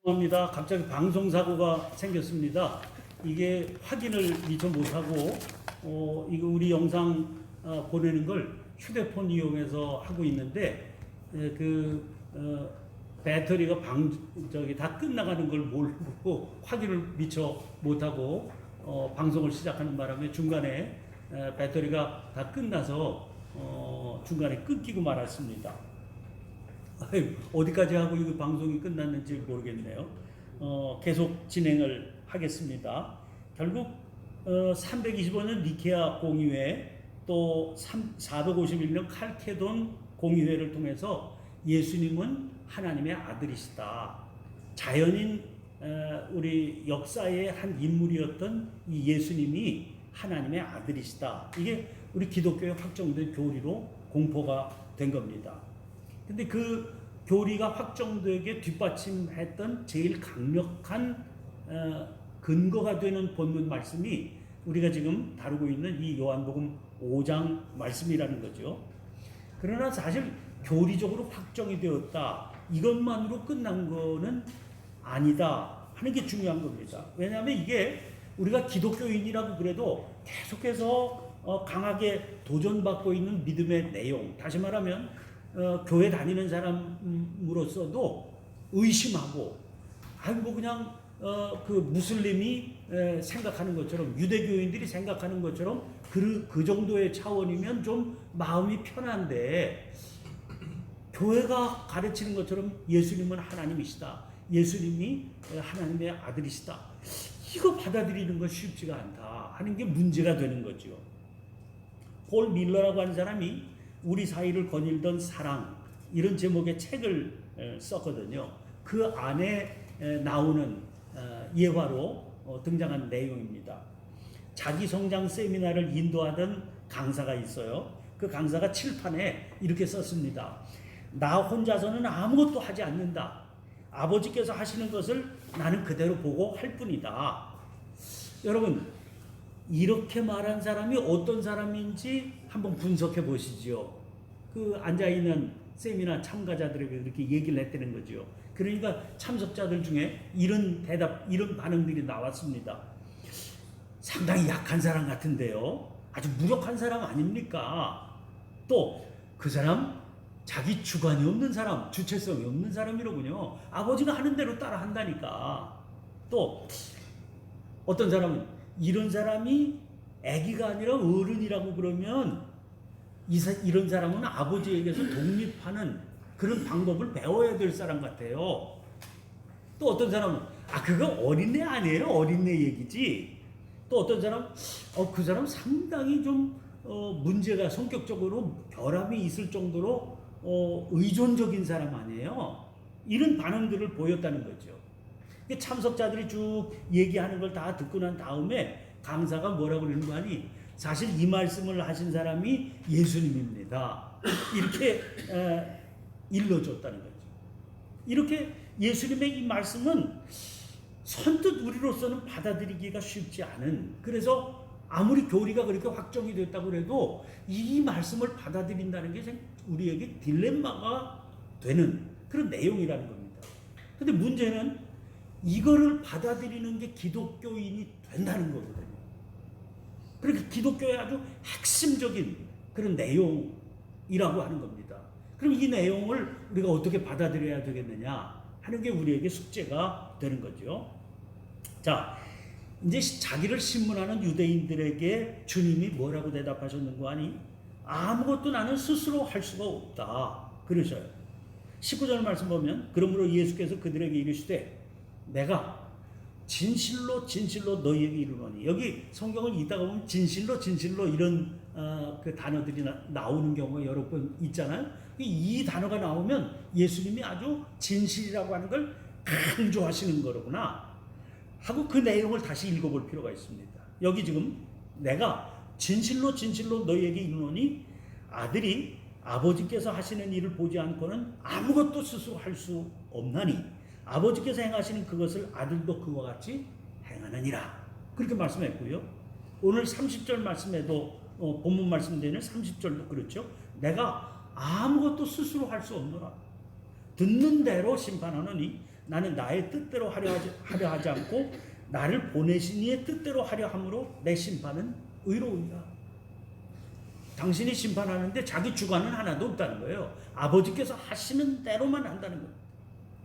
합니다. 갑자기 방송사고가 생겼습니다. 이게 확인을 미처 못하고 이거 우리 영상 보내는 걸 휴대폰 이용해서 하고 있는데 배터리가 다 끝나가는 걸 모르고 확인을 미처 못하고 방송을 시작하는 바람에 중간에 배터리가 다 끝나서 중간에 끊기고 말았습니다. 어디까지 하고 이 방송이 끝났는지 모르겠네요. 계속 진행을 하겠습니다. 결국 325년 니케아 공의회 또 451년 칼케돈 공의회를 통해서 예수님은 하나님의 아들이시다. 자연인 우리 역사의 한 인물이었던 이 예수님이 하나님의 아들이시다. 이게 우리 기독교의 확정된 교리로 공포가 된 겁니다. 근데 그 교리가 확정되게 뒷받침했던 제일 강력한 근거가 되는 본문 말씀이 우리가 지금 다루고 있는 이 요한복음 5장 말씀이라는 거죠. 그러나 사실 교리적으로 확정이 되었다, 이것만으로 끝난 거는 아니다 하는 게 중요한 겁니다. 왜냐하면 이게 우리가 기독교인이라고 그래도 계속해서 강하게 도전받고 있는 믿음의 내용, 다시 말하면 교회 다니는 사람으로서도 의심하고, 그냥 그 무슬림이 생각하는 것처럼, 유대교인들이 생각하는 것처럼 그 정도의 차원이면 좀 마음이 편한데, 교회가 가르치는 것처럼 예수님은 하나님이시다, 예수님이 하나님의 아들이시다, 이거 받아들이는 건 쉽지가 않다 하는 게 문제가 되는 거죠. 폴 밀러라고 하는 사람이 우리 사이를 거닐던 사랑, 이런 제목의 책을 썼거든요. 그 안에 나오는 예화로 등장한 내용입니다. 자기 성장 세미나를 인도하던 강사가 있어요. 그 강사가 칠판에 이렇게 썼습니다. 나 혼자서는 아무것도 하지 않는다. 아버지께서 하시는 것을 나는 그대로 보고 할 뿐이다. 여러분, 이렇게 말한 사람이 어떤 사람인지 한번 분석해 보시죠. 그 앉아있는 세미나 참가자들에게 그렇게 얘기를 했다는 거죠. 그러니까 참석자들 중에 이런 반응들이 나왔습니다. 상당히 약한 사람 같은데요, 아주 무력한 사람 아닙니까? 또 그 사람 자기 주관이 없는 사람, 주체성이 없는 사람이로군요. 아버지가 하는 대로 따라 한다니까. 또 어떤 사람은 이런 사람이 아기가 아니라 어른이라고 그러면 이런 사람은 아버지에게서 독립하는 그런 방법을 배워야 될 사람 같아요. 또 어떤 사람은 그거 어린애 아니에요, 어린애 얘기지. 또 어떤 사람 그 사람 상당히 좀 문제가, 성격적으로 결함이 있을 정도로 의존적인 사람 아니에요, 이런 반응들을 보였다는 거죠. 참석자들이 쭉 얘기하는 걸 다 듣고 난 다음에 강사가 뭐라고 그러는 거 아니? 사실 이 말씀을 하신 사람이 예수님입니다, 이렇게 일러줬다는 거죠. 이렇게 예수님의 이 말씀은 선뜻 우리로서는 받아들이기가 쉽지 않은, 그래서 아무리 교리가 그렇게 확정이 됐다고 해도 이 말씀을 받아들인다는 게 우리에게 딜레마가 되는 그런 내용이라는 겁니다. 근데 문제는 이거를 받아들이는 게 기독교인이 된다는 거거든요. 그러니까 기독교의 아주 핵심적인 그런 내용이라고 하는 겁니다. 그럼 이 내용을 우리가 어떻게 받아들여야 되겠느냐 하는 게 우리에게 숙제가 되는 거죠. 자, 이제 자기를 신문하는 유대인들에게 주님이 뭐라고 대답하셨는가 하니? 아무것도 나는 스스로 할 수가 없다 그러셔요. 19절 말씀 보면, 그러므로 예수께서 그들에게 이르시되 내가 진실로 진실로 너희에게 이르노니, 여기 성경을 읽다가 보면 진실로 진실로 이런 그 단어들이 나오는 경우가 여러 번 있잖아요. 이 단어가 나오면 예수님이 아주 진실이라고 하는 걸 강조하시는 거로구나 하고 그 내용을 다시 읽어볼 필요가 있습니다. 여기 지금 내가 진실로 진실로 너희에게 이르노니 아들이 아버지께서 하시는 일을 보지 않고는 아무것도 스스로 할 수 없나니 아버지께서 행하시는 그것을 아들도 그와 같이 행하느니라, 그렇게 말씀했고요. 오늘 30절 말씀에도 본문 말씀되는 30절도 그렇죠. 내가 아무것도 스스로 할 수 없노라. 듣는 대로 심판하노니 나는 나의 뜻대로 하려 하지 않고 나를 보내신 이의 뜻대로 하려 함으로 내 심판은 의로우니라. 당신이 심판하는데 자기 주관은 하나도 없다는 거예요. 아버지께서 하시는 대로만 한다는 거예요.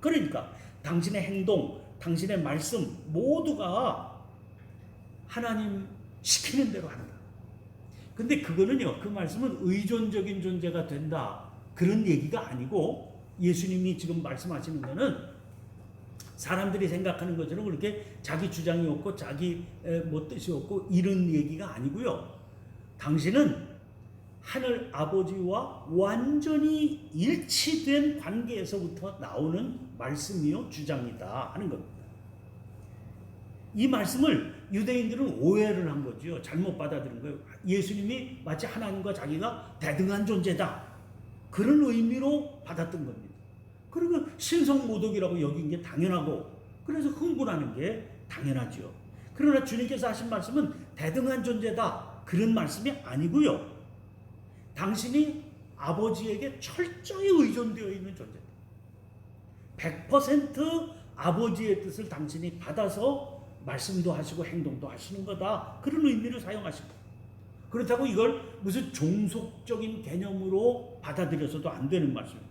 그러니까 당신의 행동, 당신의 말씀 모두가 하나님 시키는 대로 한다. 근데 그거는요, 그 말씀은 의존적인 존재가 된다, 그런 얘기가 아니고, 예수님이 지금 말씀하시는 거는 사람들이 생각하는 것처럼 그렇게 자기 주장이 없고 자기 뭐 뜻이 없고 이런 얘기가 아니고요. 당신은 하늘 아버지와 완전히 일치된 관계에서부터 나오는 말씀이요 주장이다 하는 겁니다. 이 말씀을 유대인들은 오해를 한 거죠. 잘못 받아들인 거예요. 예수님이 마치 하나님과 자기가 대등한 존재다, 그런 의미로 받았던 겁니다. 그리고 신성모독이라고 여긴 게 당연하고, 그래서 흥분하는 게 당연하죠. 그러나 주님께서 하신 말씀은 대등한 존재다, 그런 말씀이 아니고요. 당신이 아버지에게 철저히 의존되어 있는 존재다. 100% 아버지의 뜻을 당신이 받아서 말씀도 하시고 행동도 하시는 거다, 그런 의미를 사용하신 거예요. 그렇다고 이걸 무슨 종속적인 개념으로 받아들여서도 안 되는 말씀입니다.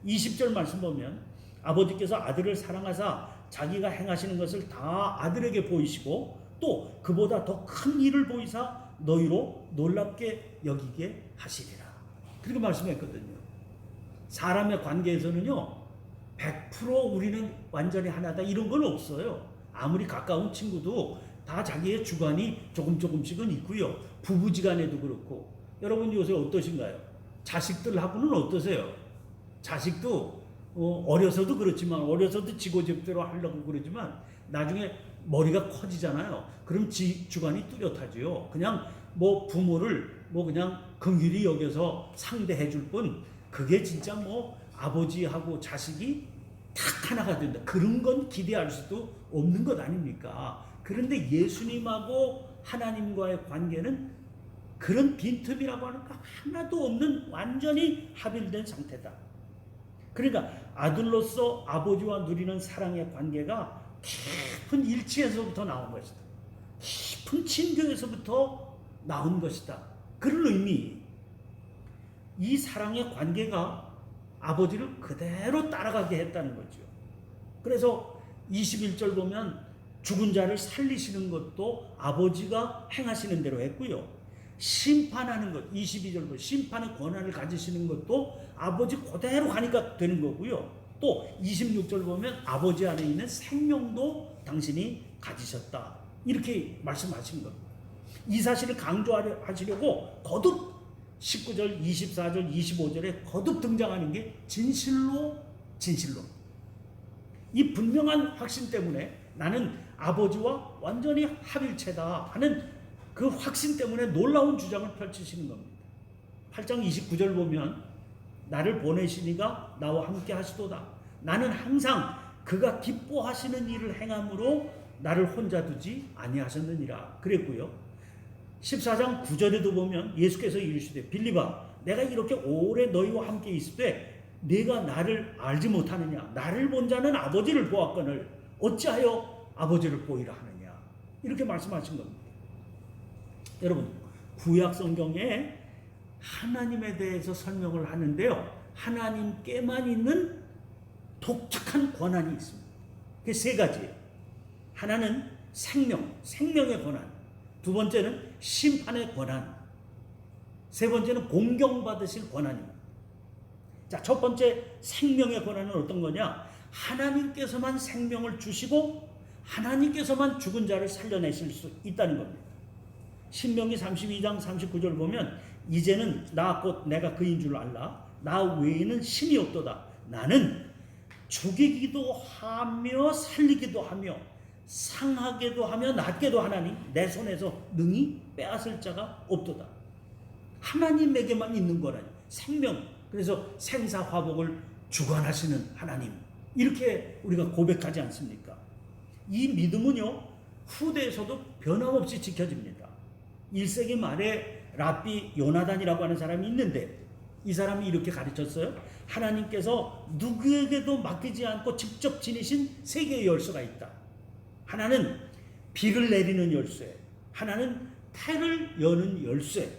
20절 말씀 보면 아버지께서 아들을 사랑하사 자기가 행하시는 것을 다 아들에게 보이시고 또 그보다 더 큰 일을 보이사 너희로 놀랍게 여기게 하시리라, 그렇게 말씀했거든요. 사람의 관계에서는요 100% 우리는 완전히 하나다 이런 건 없어요. 아무리 가까운 친구도 다 자기의 주관이 조금씩은 있고요. 부부지간에도 그렇고. 여러분 요새 어떠신가요? 자식들하고는 어떠세요? 자식도 어려서도 그렇지만, 어려서도 지고집대로 하려고 그러지만 나중에 머리가 커지잖아요. 그럼 주관이 뚜렷하지요. 그냥 뭐 부모를 뭐 그냥 긍휼히 여겨서 상대해 줄 뿐, 그게 진짜 뭐 아버지하고 자식이 딱 하나가 된다, 그런 건 기대할 수도 없는 것 아닙니까? 그런데 예수님하고 하나님과의 관계는 그런 빈틈이라고 하는 거 하나도 없는 완전히 합일된 상태다. 그러니까 아들로서 아버지와 누리는 사랑의 관계가 깊은 일치에서부터 나온 것이다. 깊은 친교에서부터 나온 것이다. 그런 의미. 이 사랑의 관계가 아버지를 그대로 따라가게 했다는 거죠. 그래서 21절 보면 죽은 자를 살리시는 것도 아버지가 행하시는 대로 했고요. 심판하는 것, 22절 보면 심판의 권한을 가지시는 것도 아버지 그대로 가니까 되는 거고요. 또 26절 보면 아버지 안에 있는 생명도 당신이 가지셨다, 이렇게 말씀하신 겁니다. 이 사실을 강조하시려고 거듭 19절, 24절, 25절에 거듭 등장하는 게 진실로. 이 분명한 확신 때문에 나는 아버지와 완전히 합일체다 하는 그 확신 때문에 놀라운 주장을 펼치시는 겁니다. 8장 29절 보면 나를 보내시니가 나와 함께 하시도다. 나는 항상 그가 기뻐하시는 일을 행함으로 나를 혼자 두지 아니하셨느니라 그랬고요. 14장 9절에도 보면 예수께서 이르시되 빌립아 내가 이렇게 오래 너희와 함께 있을 때 네가 나를 알지 못하느냐? 나를 본 자는 아버지를 보았거늘 어찌하여 아버지를 보이라 하느냐? 이렇게 말씀하신 겁니다. 여러분, 구약 성경에 하나님에 대해서 설명을 하는데요, 하나님께만 있는 독특한 권한이 있습니다. 그게 세 가지예요. 하나는 생명의 권한, 두 번째는 심판의 권한, 세 번째는 공경받으실 권한입니다. 자, 첫 번째 생명의 권한은 어떤 거냐? 하나님께서만 생명을 주시고 하나님께서만 죽은 자를 살려내실 수 있다는 겁니다. 신명기 32장 39절 보면 이제는 나 곧 내가 그인 줄 알라. 나 외에는 신이 없도다. 나는 죽이기도 하며 살리기도 하며 상하게도 하며 낫게도 하나니 내 손에서 능히 빼앗을 자가 없도다. 하나님에게만 있는 거라니. 생명, 그래서 생사화복을 주관하시는 하나님, 이렇게 우리가 고백하지 않습니까? 이 믿음은요 후대에서도 변함없이 지켜집니다. 1세기 말에 랍비 요나단이라고 하는 사람이 있는데 이 사람이 이렇게 가르쳤어요. 하나님께서 누구에게도 맡기지 않고 직접 지니신 세 개의 열쇠가 있다. 하나는 비를 내리는 열쇠, 하나는 태를 여는 열쇠,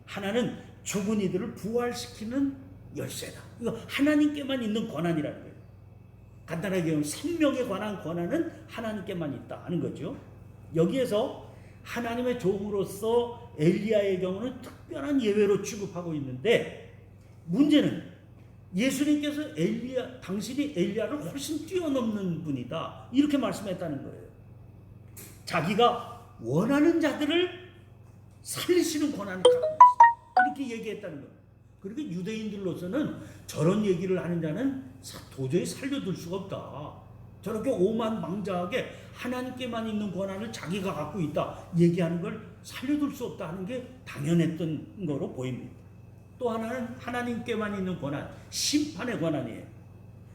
하나는 죽은 이들을 부활시키는 열쇠다. 이거 하나님께만 있는 권한이라는 거예요. 간단하게 얘기하면 생명에 관한 권한은 하나님께만 있다 하는 거죠. 여기에서 하나님의 종으로서 엘리야의 경우는 특별한 예외로 취급하고 있는데, 문제는 예수님께서 당신이 엘리야를 훨씬 뛰어넘는 분이다, 이렇게 말씀했다는 거예요. 자기가 원하는 자들을 살리시는 권한을 갖고 있다, 이렇게 얘기했다는 거예요. 그렇게 유대인들로서는 저런 얘기를 하는 자는 도저히 살려둘 수가 없다. 저렇게 오만망자하게 하나님께만 있는 권한을 자기가 갖고 있다 얘기하는 걸 살려둘 수 없다 하는 게 당연했던 거로 보입니다. 또 하나는 하나님께만 있는 권한, 심판의 권한이에요.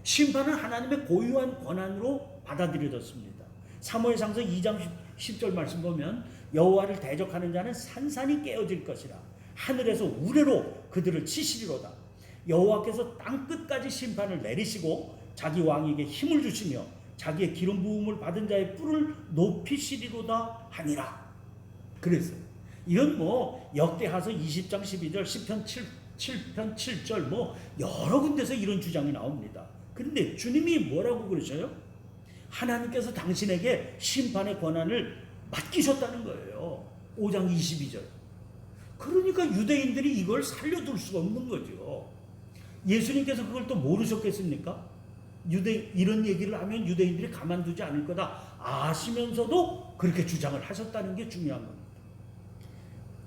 심판은 하나님의 고유한 권한으로 받아들여졌습니다. 사무엘상서 2장 10절 말씀 보면 여호와를 대적하는 자는 산산이 깨어질 것이라, 하늘에서 우레로 그들을 치시리로다. 여호와께서 땅 끝까지 심판을 내리시고 자기 왕에게 힘을 주시며 자기의 기름 부음을 받은 자의 뿔을 높이시리로다 하니라. 그랬어요. 이건 역대하서 20장 12절, 시편 7편 7절 여러 군데서 이런 주장이 나옵니다. 그런데 주님이 뭐라고 그러셔요? 하나님께서 당신에게 심판의 권한을 맡기셨다는 거예요. 5장 22절. 그러니까 유대인들이 이걸 살려둘 수가 없는 거죠. 예수님께서 그걸 또 모르셨겠습니까? 이런 얘기를 하면 유대인들이 가만두지 않을 거다 아시면서도 그렇게 주장을 하셨다는 게 중요한 겁니다.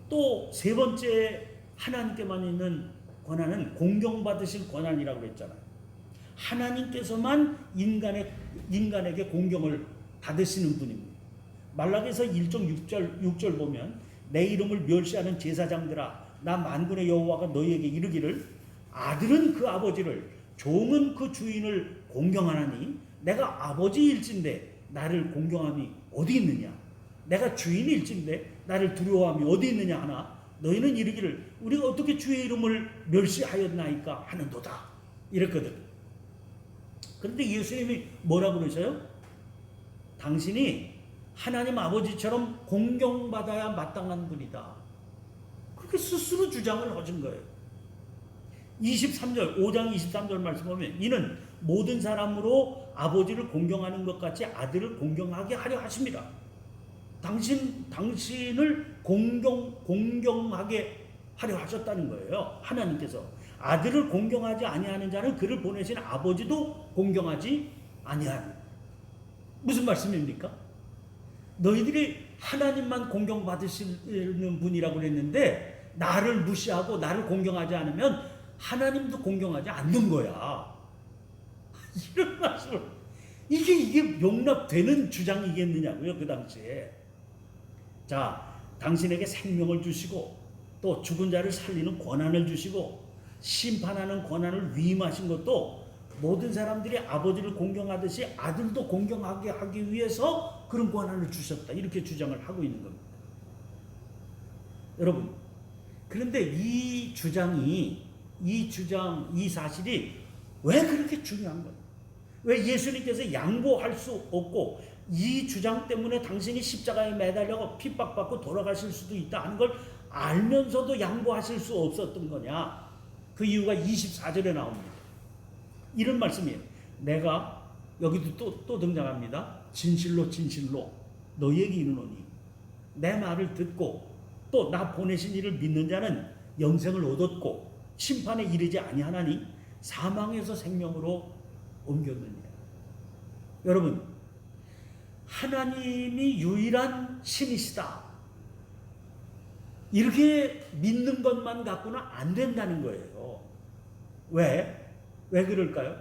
또 세 번째 하나님께만 있는 권한은 공경받으실 권한이라고 그랬잖아요. 하나님께서만 인간에게 공경을 받으시는 분입니다. 말라기서 1장 6절 보면 내 이름을 멸시하는 제사장들아, 나 만군의 여호와가 너희에게 이르기를 아들은 그 아버지를, 종은 그 주인을 공경하나니 내가 아버지일진데 나를 공경함이 어디 있느냐? 내가 주인일진데 나를 두려워함이 어디 있느냐 하나 너희는 이르기를 우리가 어떻게 주의 이름을 멸시하였나이까 하는도다, 이랬거든. 그런데 예수님이 뭐라고 그러셔요? 당신이 하나님 아버지처럼 공경받아야 마땅한 분이다, 그렇게 스스로 주장을 하신 거예요. 23절, 5장 23절 말씀 보면 이는 모든 사람으로 아버지를 공경하는 것 같이 아들을 공경하게 하려 하십니다. 당신을 공경하게 하려 하셨다는 거예요. 하나님께서 아들을 공경하지 아니하는 자는 그를 보내신 아버지도 공경하지 아니하는. 무슨 말씀입니까? 너희들이 하나님만 공경받으시는 분이라고 그랬는데 나를 무시하고 나를 공경하지 않으면 하나님도 공경하지 않는 거야. 이런 말씀을, 이게 용납되는 주장이겠느냐고요, 그 당시에. 자, 당신에게 생명을 주시고 또 죽은 자를 살리는 권한을 주시고 심판하는 권한을 위임하신 것도 모든 사람들이 아버지를 공경하듯이 아들도 공경하게 하기 위해서 그런 권한을 주셨다, 이렇게 주장을 하고 있는 겁니다. 여러분, 그런데 이 사실이 왜 그렇게 중요한 거예요? 왜 예수님께서 양보할 수 없고 이 주장 때문에 당신이 십자가에 매달려 핍박받고 돌아가실 수도 있다 하는 걸 알면서도 양보하실 수 없었던 거냐? 그 이유가 24절에 나옵니다. 이런 말씀이에요. 내가, 여기도 또 등장합니다. 진실로 진실로 너희에게 이르노니 내 말을 듣고 또 나 보내신 이를 믿는 자는 영생을 얻었고 심판에 이르지 아니하나니 사망에서 생명으로 옮겼느니라. 여러분, 하나님이 유일한 신이시다, 이렇게 믿는 것만 갖고는 안 된다는 거예요. 왜 그럴까요?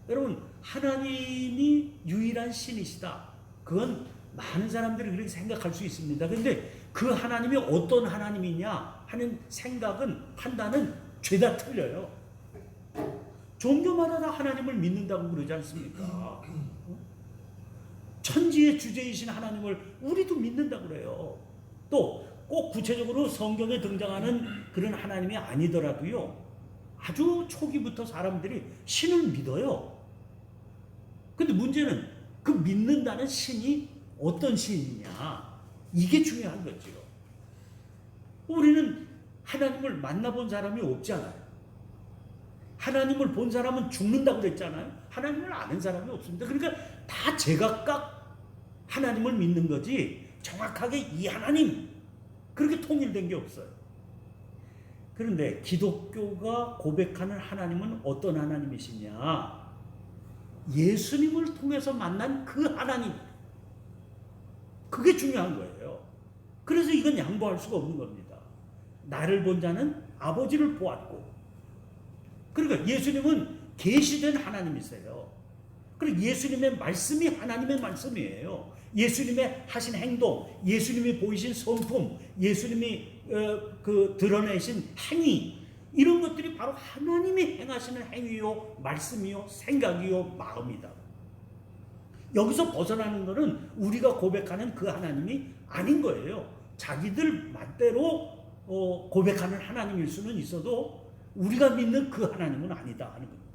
여러분, 하나님이 유일한 신이시다, 그건 많은 사람들이 그렇게 생각할 수 있습니다. 그런데 그 하나님이 어떤 하나님이냐 하는 생각은, 판단은 죄다 틀려요. 종교마다 다 하나님을 믿는다고 그러지 않습니까? 천지의 주제이신 하나님을 우리도 믿는다고 그래요. 또 꼭 구체적으로 성경에 등장하는 그런 하나님이 아니더라도요, 아주 초기부터 사람들이 신을 믿어요. 근데 문제는 그 믿는다는 신이 어떤 신이냐, 이게 중요한 거죠. 우리는 하나님을 만나본 사람이 없잖아요. 하나님을 본 사람은 죽는다고 그랬잖아요. 하나님을 아는 사람이 없습니다. 그러니까 다 제각각 하나님을 믿는 거지 정확하게 이 하나님 그렇게 통일된 게 없어요. 그런데 기독교가 고백하는 하나님은 어떤 하나님이시냐? 예수님을 통해서 만난 그 하나님. 그게 중요한 거예요. 그래서 이건 양보할 수가 없는 겁니다. 나를 본 자는 아버지를 보았고, 그러니까 예수님은 계시된 하나님이세요. 그리고 예수님의 말씀이 하나님의 말씀이에요. 예수님의 하신 행동, 예수님이 보이신 성품, 예수님이 드러내신 행위, 이런 것들이 바로 하나님이 행하시는 행위요, 말씀이요, 생각이요, 마음이다. 여기서 벗어나는 것은 우리가 고백하는 그 하나님이 아닌 거예요. 자기들 맛대로 고백하는 하나님일 수는 있어도 우리가 믿는 그 하나님은 아니다 하는 겁니다.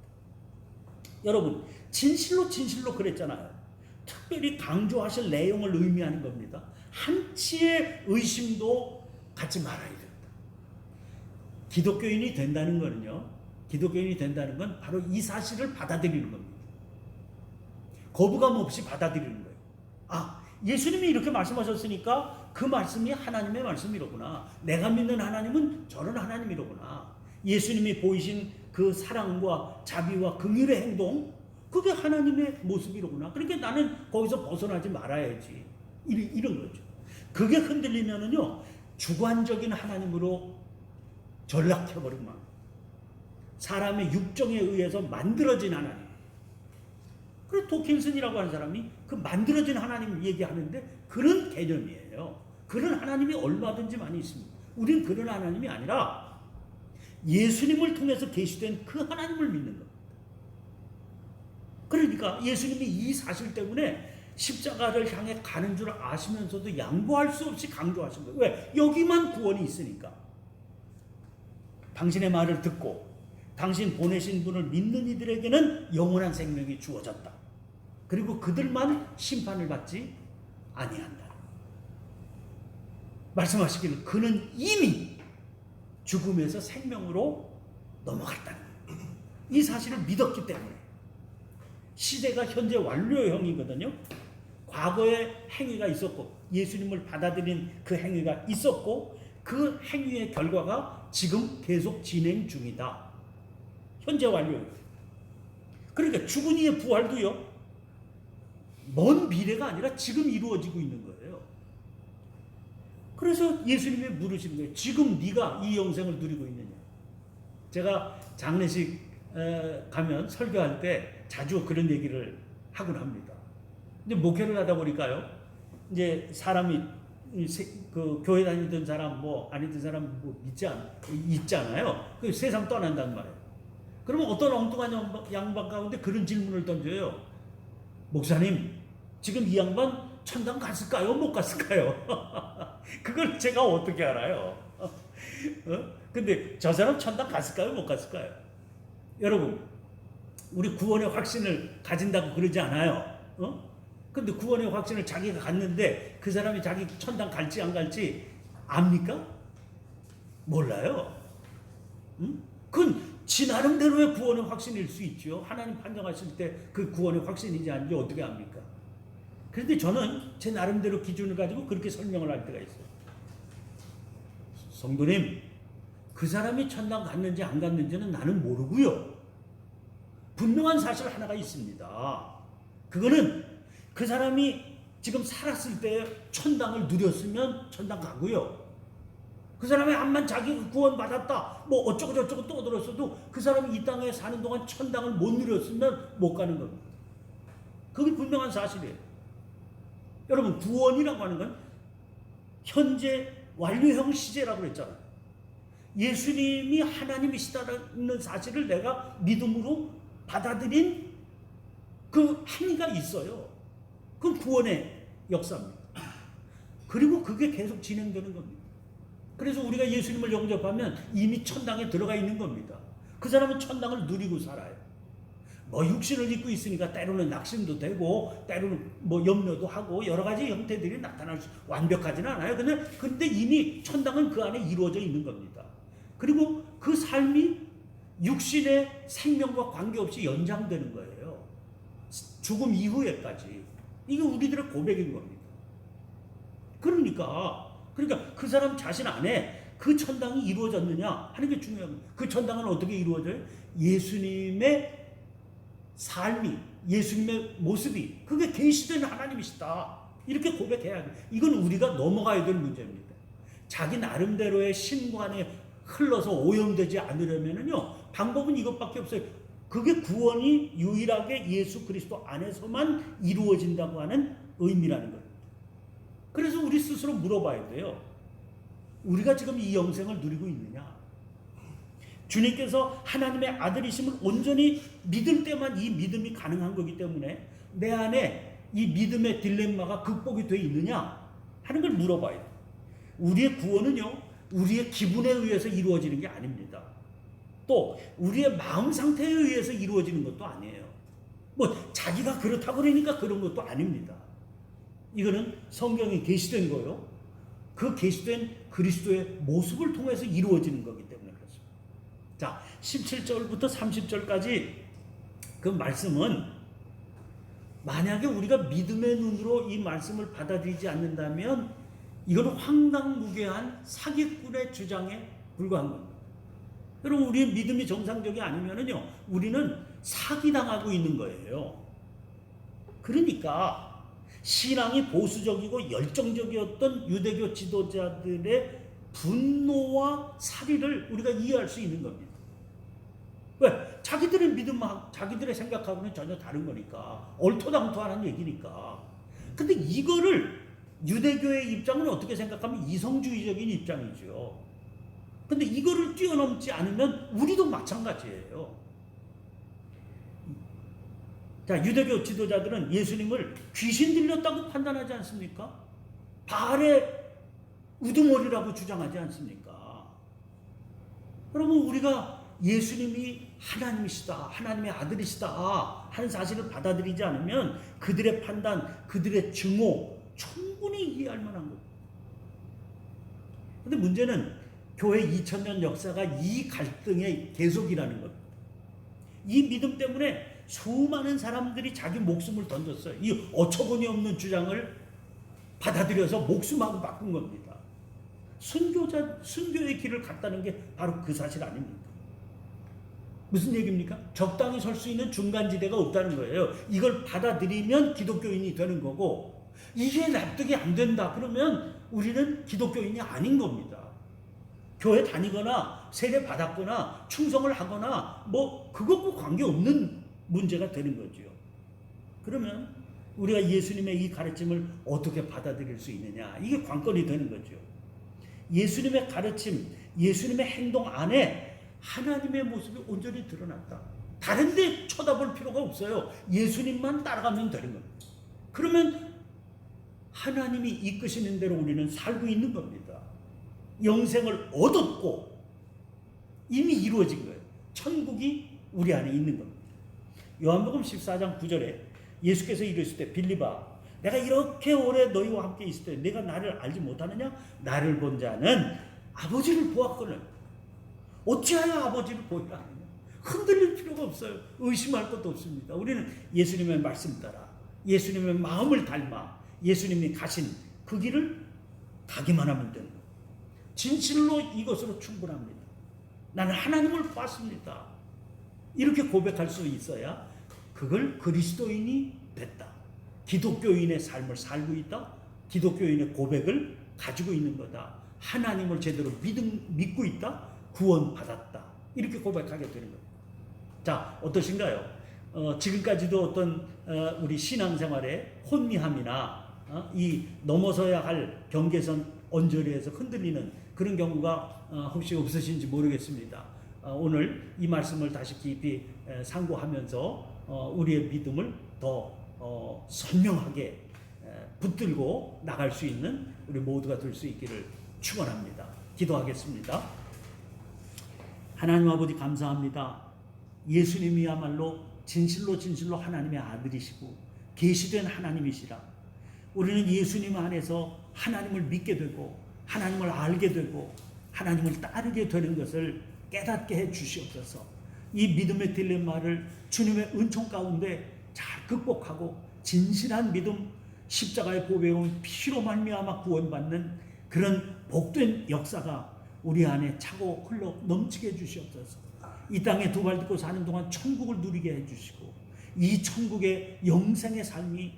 여러분, 진실로 그랬잖아요. 특별히 강조하실 내용을 의미하는 겁니다. 한치의 의심도 갖지 말아야 된다. 기독교인이 된다는 거는요, 기독교인이 된다는 건 바로 이 사실을 받아들이는 겁니다. 거부감 없이 받아들이는 거예요. 아, 예수님이 이렇게 말씀하셨으니까 그 말씀이 하나님의 말씀이로구나. 내가 믿는 하나님은 저런 하나님이로구나. 예수님이 보이신 그 사랑과 자비와 긍휼의 행동, 그게 하나님의 모습이로구나. 그러니까 나는 거기서 벗어나지 말아야지. 이런 거죠. 그게 흔들리면은요, 주관적인 하나님으로 전락해버리면 사람의 육정에 의해서 만들어진 하나님. 그래서 도킨슨이라고 하는 사람이 그 만들어진 하나님 얘기하는데 그런 개념이에요. 그런 하나님이 얼마든지 많이 있습니다. 우리는 그런 하나님이 아니라 예수님을 통해서 계시된 그 하나님을 믿는 겁니다. 그러니까 예수님이 이 사실 때문에 십자가를 향해 가는 줄 아시면서도 양보할 수 없이 강조하신 거예요. 왜? 여기만 구원이 있으니까. 당신의 말을 듣고 당신 보내신 분을 믿는 이들에게는 영원한 생명이 주어졌다. 그리고 그들만 심판을 받지 아니한다. 말씀하시기를 그는 이미 죽음에서 생명으로 넘어갔다는 거예요. 이 사실을 믿었기 때문에. 시대가 현재 완료형이거든요. 과거에 행위가 있었고 예수님을 받아들인 그 행위가 있었고 그 행위의 결과가 지금 계속 진행 중이다. 현재 완료. 그러니까 죽은 이의 부활도요, 먼 미래가 아니라 지금 이루어지고 있는 거예요. 그래서 예수님이 물으시는 거예요. 지금 네가 이 영생을 누리고 있느냐. 제가 장례식 가면 설교할 때 자주 그런 얘기를 하곤 합니다. 근데 목회를 하다 보니까요, 이제 사람이 그 교회 다니던 사람 뭐 아니던 사람 뭐 있잖아요. 그 세상 떠난단 말이에요. 그러면 어떤 엉뚱한 양반 가운데 그런 질문을 던져요. 목사님, 지금 이 양반 천당 갔을까요? 못 갔을까요? 그걸 제가 어떻게 알아요? 근데 저 사람 천당 갔을까요? 못 갔을까요? 여러분, 우리 구원의 확신을 가진다고 그러지 않아요. 근데 구원의 확신을 자기가 갖는데 그 사람이 자기 천당 갈지 안 갈지 압니까? 몰라요. 그건 지 나름대로의 구원의 확신일 수 있죠. 하나님 판정하실 때 그 구원의 확신인지 아닌지 어떻게 압니까? 그런데 저는 제 나름대로 기준을 가지고 그렇게 설명을 할 때가 있어요. 성도님, 그 사람이 천당 갔는지 안 갔는지는 나는 모르고요. 분명한 사실 하나가 있습니다. 그거는 그 사람이 지금 살았을 때 천당을 누렸으면 천당 가고요. 그 사람이 암만 자기 구원 받았다 뭐 어쩌고 저쩌고 떠들었어도 그 사람이 이 땅에 사는 동안 천당을 못 누렸으면 못 가는 겁니다. 그게 분명한 사실이에요. 여러분, 구원이라고 하는 건 현재 완료형 시제라고 그랬잖아요. 예수님이 하나님이시다는 사실을 내가 믿음으로 받아들인 그 행위가 있어요. 그건 구원의 역사입니다. 그리고 그게 계속 진행되는 겁니다. 그래서 우리가 예수님을 영접하면 이미 천당에 들어가 있는 겁니다. 그 사람은 천당을 누리고 살아요. 뭐 육신을 입고 있으니까 때로는 낙심도 되고 때로는 뭐 염려도 하고 여러 가지 형태들이 나타날 수 완벽하지는 않아요. 근데 이미 천당은 그 안에 이루어져 있는 겁니다. 그리고 그 삶이 육신의 생명과 관계없이 연장되는 거예요. 죽음 이후에까지. 이게 우리들의 고백인 겁니다. 그러니까 그 사람 자신 안에 그 천당이 이루어졌느냐 하는 게 중요합니다. 그 천당은 어떻게 이루어져요? 예수님의 삶이, 예수님의 모습이 그게 계시된 하나님이시다. 이렇게 고백해야 돼요. 이건 우리가 넘어가야 될 문제입니다. 자기 나름대로의 신관에 흘러서 오염되지 않으려면요 방법은 이것밖에 없어요. 그게 구원이 유일하게 예수 그리스도 안에서만 이루어진다고 하는 의미라는 거예요. 그래서 우리 스스로 물어봐야 돼요. 우리가 지금 이 영생을 누리고 있느냐? 주님께서 하나님의 아들이심을 온전히 믿을 때만 이 믿음이 가능한 거기 때문에 내 안에 이 믿음의 딜레마가 극복이 되어 있느냐 하는 걸 물어봐야 돼요. 우리의 구원은요 우리의 기분에 의해서 이루어지는 게 아닙니다. 또 우리의 마음 상태에 의해서 이루어지는 것도 아니에요. 뭐 자기가 그렇다고 그러니까 그런 것도 아닙니다. 이거는 성경에 계시된 거요. 그 계시된 그리스도의 모습을 통해서 이루어지는 거기 때문에 그렇습니다. 자, 17절부터 30절까지 그 말씀은 만약에 우리가 믿음의 눈으로 이 말씀을 받아들이지 않는다면 이건 황당무계한 사기꾼의 주장에 불과한 겁니다. 여러분 우리의 믿음이 정상적이 아니면은요 우리는 사기당하고 있는 거예요. 그러니까 신앙이 보수적이고 열정적이었던 유대교 지도자들의 분노와 사리를 우리가 이해할 수 있는 겁니다. 왜? 자기들의 믿음과 자기들의 생각하고는 전혀 다른 거니까 얼토당토하는 얘기니까. 근데 이거를 유대교의 입장은 어떻게 생각하면 이성주의적인 입장이죠. 근데 이거를 뛰어넘지 않으면 우리도 마찬가지예요. 자, 유대교 지도자들은 예수님을 귀신 들렸다고 판단하지 않습니까? 바알의 우두머리라고 주장하지 않습니까? 여러분 우리가 예수님이 하나님이시다, 하나님의 아들이시다 하는 사실을 받아들이지 않으면 그들의 판단, 그들의 증오 충분히 이해할 만한 거예요. 근데 문제는 교회 2000년 역사가 이 갈등의 계속이라는 겁니다. 이 믿음 때문에 수많은 사람들이 자기 목숨을 던졌어요. 이 어처구니 없는 주장을 받아들여서 목숨하고 바꾼 겁니다. 순교의 길을 갔다는 게 바로 그 사실 아닙니까? 무슨 얘기입니까? 적당히 설 수 있는 중간지대가 없다는 거예요. 이걸 받아들이면 기독교인이 되는 거고 이게 납득이 안 된다 그러면 우리는 기독교인이 아닌 겁니다. 교회 다니거나 세례 받았거나 충성을 하거나 뭐 그것과 관계없는 문제가 되는 거죠. 그러면 우리가 예수님의 이 가르침을 어떻게 받아들일 수 있느냐 이게 관건이 되는 거죠. 예수님의 가르침, 예수님의 행동 안에 하나님의 모습이 온전히 드러났다. 다른 데 쳐다볼 필요가 없어요. 예수님만 따라가면 되는 겁니다. 그러면 하나님이 이끄시는 대로 우리는 살고 있는 겁니다. 영생을 얻었고 이미 이루어진 거예요. 천국이 우리 안에 있는 겁니다. 요한복음 14장 9절에 예수께서 이르실 때 빌립아 내가 이렇게 오래 너희와 함께 있을 때 내가 나를 알지 못하느냐? 나를 본 자는 아버지를 보았거늘 어찌하여 아버지를 보이라 하느냐? 흔들릴 필요가 없어요. 의심할 것도 없습니다. 우리는 예수님의 말씀 따라 예수님의 마음을 닮아 예수님이 가신 그 길을 가기만 하면 되는 거예요. 진실로 이것으로 충분합니다. 나는 하나님을 봤습니다. 이렇게 고백할 수 있어야 그걸 그리스도인이 됐다. 기독교인의 삶을 살고 있다. 기독교인의 고백을 가지고 있는 거다. 하나님을 제대로 믿고 있다. 구원받았다. 이렇게 고백하게 되는 거예요. 자, 어떠신가요? 지금까지도 어떤 우리 신앙생활의 혼미함이나 이 넘어서야 할 경계선 언저리에서 흔들리는 그런 경우가 혹시 없으신지 모르겠습니다. 오늘 이 말씀을 다시 깊이 상고하면서 우리의 믿음을 더 선명하게 붙들고 나갈 수 있는 우리 모두가 될 수 있기를 축원합니다. 기도하겠습니다. 하나님 아버지 감사합니다. 예수님이야말로 진실로 진실로 하나님의 아들이시고 계시된 하나님이시라. 우리는 예수님 안에서 하나님을 믿게 되고 하나님을 알게 되고 하나님을 따르게 되는 것을 깨닫게 해 주시옵소서. 이 믿음의 딜레마를 주님의 은총 가운데 잘 극복하고 진실한 믿음, 십자가의 보배로운 피로 말미암아 구원받는 그런 복된 역사가 우리 안에 차고 흘러 넘치게 해 주시옵소서. 이 땅에 두 발 딛고 사는 동안 천국을 누리게 해 주시고 이 천국의 영생의 삶이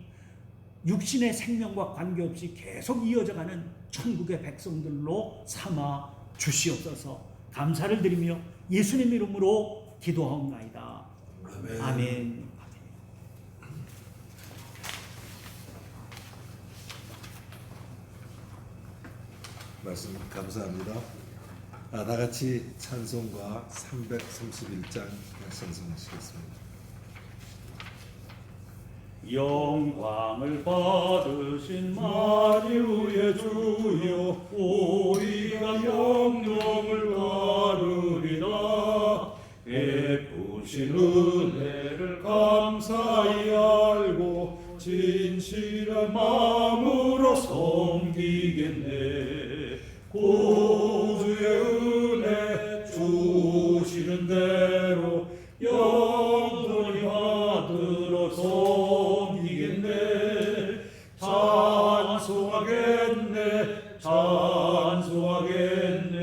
육신의 생명과 관계없이 계속 이어져가는 천국의 백성들로 삼아 주시옵소서. 감사를 드리며 예수님 이름으로 기도하옵나이다. 아멘. 아멘. 말씀 감사합니다. 다 같이 찬송가 331장 찬송하시겠습니다. 영광을 받으신 만유의 주여 우리가 영광을 가르리라. 베푸신 은혜를 감사히 알고 진실한 마음으로 섬기겠네. 구주의 은혜 주시는 대로 영원히 받들어 섬기겠네. 찬송하겠네. 찬송하겠네.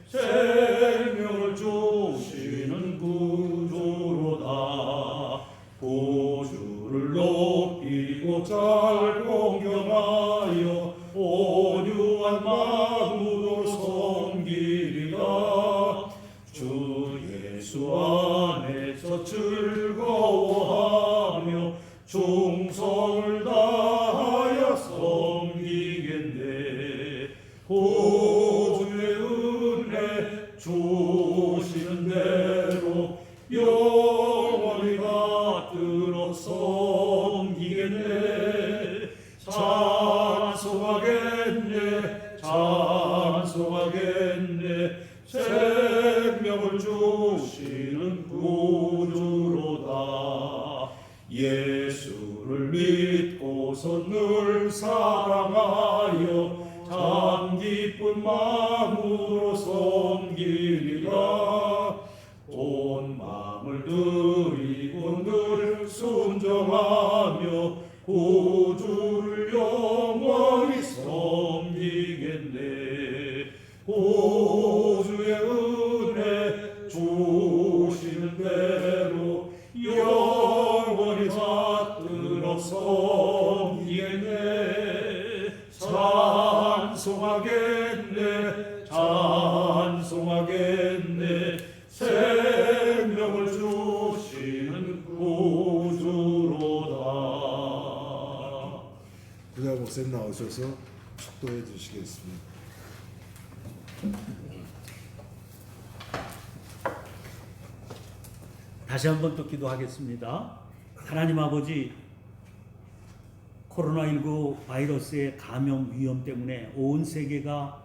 생명을 주시는 구주로다. 구주를 높이고 잘 공경하여 온유한 마음으로 섬기리라. 주 예수 안에서 즐거워하며 충성을 다하여 섬기겠네. 구주의 은혜 주시는 대로 영원히 받들어 섬기겠네. 찬송하겠네. 찬송하겠네. 생명을 주시는 구주로다. 예수를 믿고서 늘 사랑하여 참 기쁜 마음으로 섬기리라. 온 마음을 드리고 늘 순종하며 구주를 영원히 섬기겠네. 구주의 은혜 주시는 대로 영원히 받들어 섬기겠네. 찬송하겠네. 찬송하겠네. 생명을 주시는 구주로다. 구자 목사님 나오셔서 축도해 주시겠습니다. 다시 한번 또 기도하겠습니다. 하나님 아버지, 코로나19 바이러스의 감염 위험 때문에 온 세계가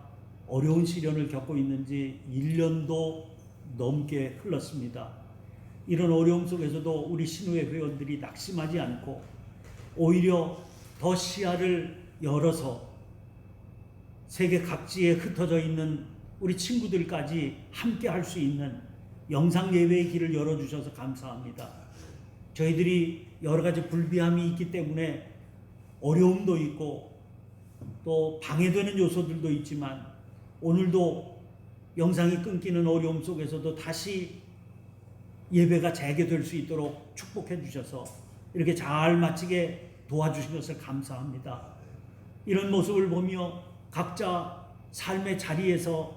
어려운 시련을 겪고 있는지 1년도 넘게 흘렀습니다. 이런 어려움 속에서도 우리 신우회 회원들이 낙심하지 않고 오히려 더 시야를 열어서 세계 각지에 흩어져 있는 우리 친구들까지 함께 할 수 있는 영상 예배의 길을 열어주셔서 감사합니다. 저희들이 여러 가지 불비함이 있기 때문에 어려움도 있고 또 방해되는 요소들도 있지만 오늘도 영상이 끊기는 어려움 속에서도 다시 예배가 재개될 수 있도록 축복해 주셔서 이렇게 잘 마치게 도와주신 것을 감사합니다. 이런 모습을 보며 각자 삶의 자리에서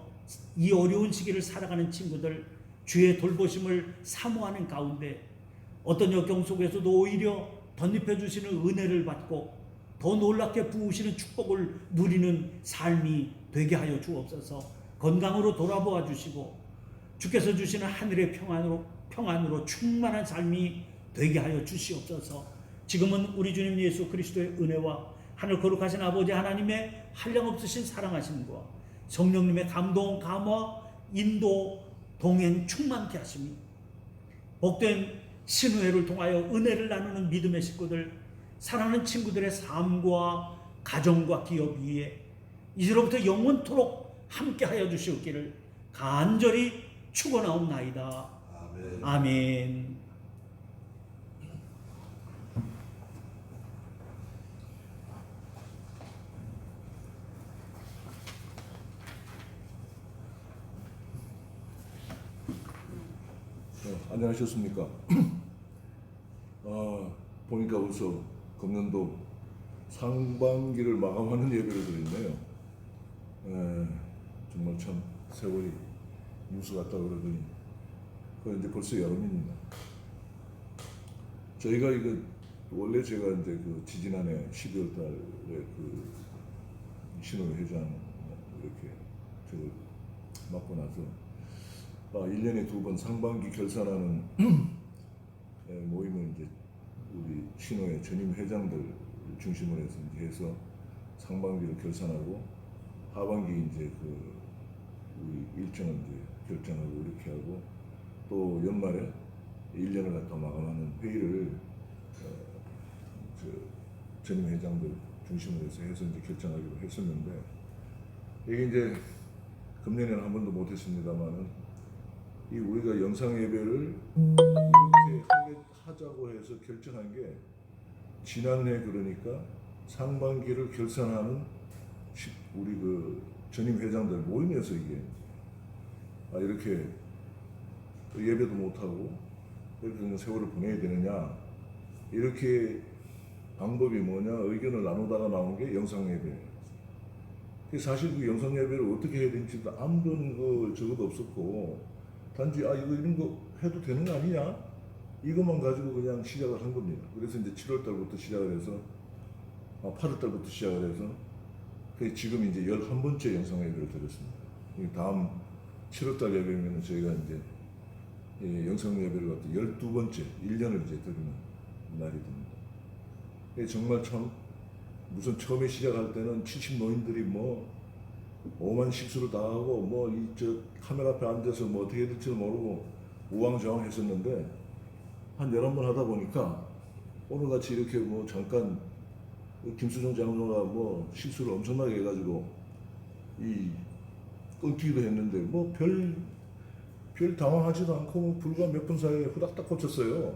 이 어려운 시기를 살아가는 친구들 주의 돌보심을 사모하는 가운데 어떤 역경 속에서도 오히려 덧입혀 주시는 은혜를 받고 더 놀랍게 부으시는 축복을 누리는 삶이 되게 하여 주옵소서. 건강으로 돌아보아 주시고 주께서 주시는 하늘의 평안으로 충만한 삶이 되게 하여 주시옵소서. 지금은 우리 주님 예수 그리스도의 은혜와 하늘 거룩하신 아버지 하나님의 한량없으신 사랑하심과 성령님의 감동, 감화, 인도, 동행 충만케 하시니 복된 신우회를 통하여 은혜를 나누는 믿음의 식구들, 사랑하는 친구들의 삶과 가정과 기업 위에 이제로부터 영원토록 함께하여 주시옵기를 간절히 축원하옵나이다. 아멘. 아멘. 안녕하셨습니까? 보니까 벌써 금년도 상반기를 마감하는 예배를 드렸네요. 정말 참 세월이 뉴스 같다 그러더니 그 이제 벌써 여름입니다. 저희가 이거 원래 제가 이제 그 지지난해 12월 달에 그 신호회 회장 이렇게 저걸 맡고 나서 1년에 2번 상반기 결산하는 모임을 이제 우리 신호회 전임 회장들 중심으로 해서 상반기를 결산하고 하반기 이제 그 우리 일정을 이제 결정하고 이렇게 하고 또 연말에 1년을 갖다 마감하는 회의를 전임 회장들 중심으로 해서 이제 결정하기로 했었는데 이게 이제 금년에는 한 번도 못했습니다만은 이 우리가 영상 예배를 이렇게 하자고 해서 결정한 게 지난해 그러니까 상반기를 결산하는 우리 그 전임 회장들 모임에서 이게 이렇게 예배도 못하고 이렇게 세월을 보내야 되느냐 이렇게 방법이 뭐냐 의견을 나누다가 나온 게 영상 예배예요. 사실 그 영상 예배를 어떻게 해야 되는지도 아무런 그 적어도 없었고 단지 이거 이런 거 해도 되는 거 아니냐 이것만 가지고 그냥 시작을 한 겁니다. 그래서 이제 7월 달부터 시작을 해서 8월 달부터 시작을 해서 지금 이제 11번째 영상 예배를 드렸습니다. 다음 7월 달 예배면 저희가 이제 영상 예배를 갖다 12번째 1년을 이제 드리는 날이 됩니다. 정말 참 무슨 처음에 시작할 때는 70 노인들이 뭐 오만 실수를 다 하고 뭐 이 저 카메라 앞에 앉아서 뭐 어떻게 해야 될지 모르고 우왕좌왕했었는데 한 11번 하다 보니까 오늘같이 이렇게 뭐 잠깐 김수정 장로가 뭐 실수를 엄청나게 해가지고 이 끊기도 했는데 뭐 별 당황하지도 않고 불과 몇 분 사이에 후닥닥 고쳤어요.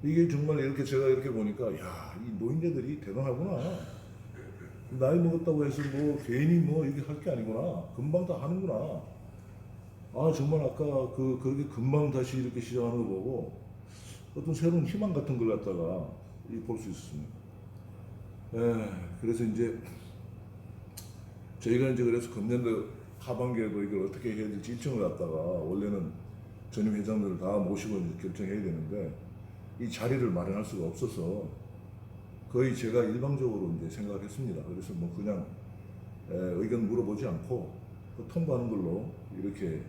이게 정말 이렇게 제가 이렇게 보니까 야, 이 노인네들이 대단하구나. 나이 먹었다고 해서 뭐 괜히 뭐 이렇게 할 게 아니구나. 금방 다 하는구나. 정말 아까 그렇게 금방 다시 이렇게 시작하는 거 보고 어떤 새로운 희망 같은 걸 갖다가 볼 수 있었습니다. 그래서 이제 저희가 이제 그래서 금년도 하반기에도 이걸 어떻게 해야 될지 일정을 갖다가 원래는 전임 회장들을 다 모시고 이제 결정해야 되는데 이 자리를 마련할 수가 없어서 거의 제가 일방적으로 이제 생각을 했습니다. 그래서 뭐 그냥 의견 물어보지 않고 통보하는 걸로 이렇게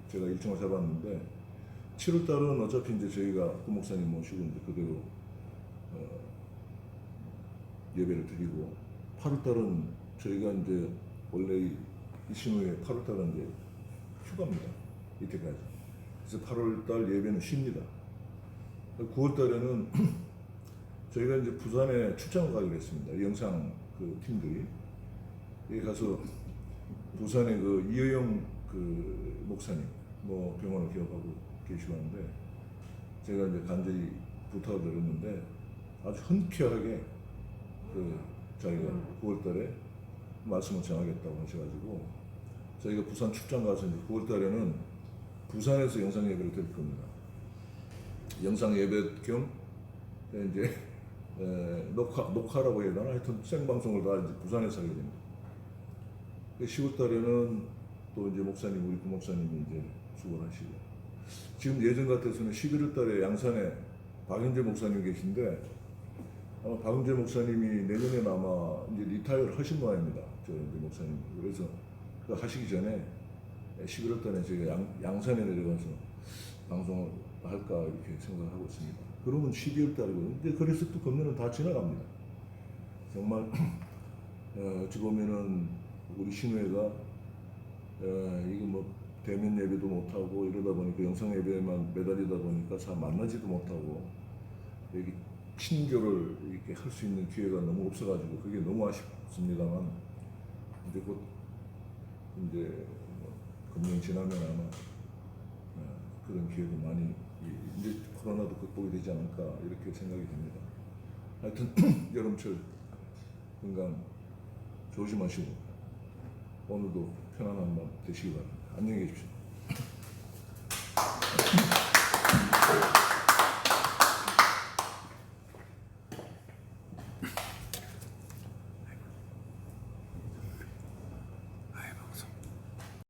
제가 일정을 잡았는데 7월 달은 어차피 이제 저희가 구 목사님 모시고 이제 그대로 예배를 드리고 8월 달은 저희가 이제 원래 이 신호에 8월 달은 이제 휴가입니다. 이때까지. 그래서 8월 달 예배는 쉽니다. 9월 달에는 저희가 이제 부산에 출장을 가기로 했습니다. 영상 그 팀들이. 여기 가서 부산에 그 이효영 그 목사님 뭐 병원을 개업하고 계시고 하는데 제가 이제 간절히 부탁을 드렸는데 아주 흔쾌하게 그 자기가 9월 달에 말씀을 전하겠다고 하셔가지고 저희가 부산 출장 가서 이제 9월 달에는 부산에서 영상 예배를 드릴 겁니다. 영상 예배 겸 이제 녹화라고 해야 되나 하여튼 생방송을 다 이제 부산에서 하게 됩니다. 10월 달에는 또 이제 목사님 우리 구 목사님이 이제 수고를 하시고 지금 예전 같아서는 11월 달에 양산에 박영재 목사님 계신데 아마 박영재 목사님이 내년에는 아마 이제 리타이어를 하신 모양입니다. 저 이제 목사님. 그래서 그 하시기 전에 11월 달에 저희가 양산에 내려가서 방송을 할까 이렇게 생각하고 있습니다. 그러면 12월 달이거든요. 이제 그래서 또 금년은 다 지나갑니다. 정말 어찌 보면은 우리 신우회가 이거 뭐 대면 예배도 못하고 이러다 보니까 영상 예배만 매달리다 보니까 잘 만나지도 못하고 여기 친교를 이렇게 할 수 있는 기회가 너무 없어가지고 그게 너무 아쉽습니다만 이제 곧 이제 뭐 금년 지나면 아마 그런 기회도 많이 이제 코로나도 극복이 되지 않을까 이렇게 생각이 됩니다. 하여튼 여름철 건강 조심하시고 오늘도 편안한 밤 되시기 바랍니다. 안녕히 계십시오.